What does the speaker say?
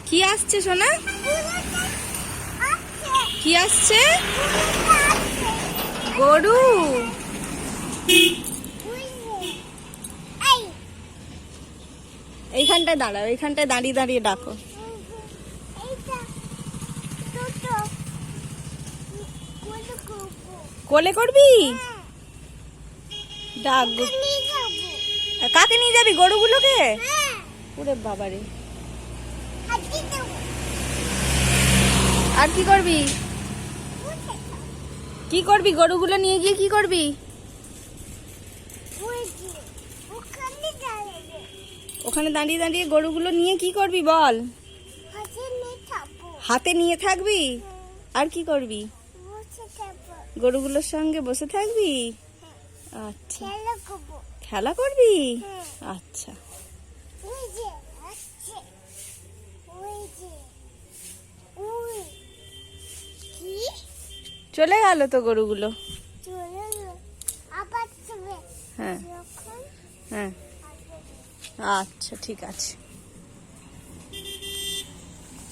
কি আসছে সোনা? কি আসছে? গরু। এইখানটায় দাঁড়াও, এইখানটায় দাঁড়িয়ে দাঁড়িয়ে ডাকো। কোলে করবি? ডাক। কাকে নিয়ে যাবি? গরুগুলোকে? ওরে বাবারে। আর কি করবি? কি করবি গরুগুলো নিয়ে গিয়ে? কি করবি? ওখানে দাঁড়িয়ে দাঁড়িয়ে গরুগুলো নিয়ে কি করবি বল? হাতে নিয়ে থাকবি? আর কি করবি? গরুগুলোর সঙ্গে বসে থাকবি? আচ্ছা, খেলা করবি? আচ্ছা। চলে গেল তো গরুগুলো। হ্যাঁ হ্যাঁ, আচ্ছা ঠিক আছে।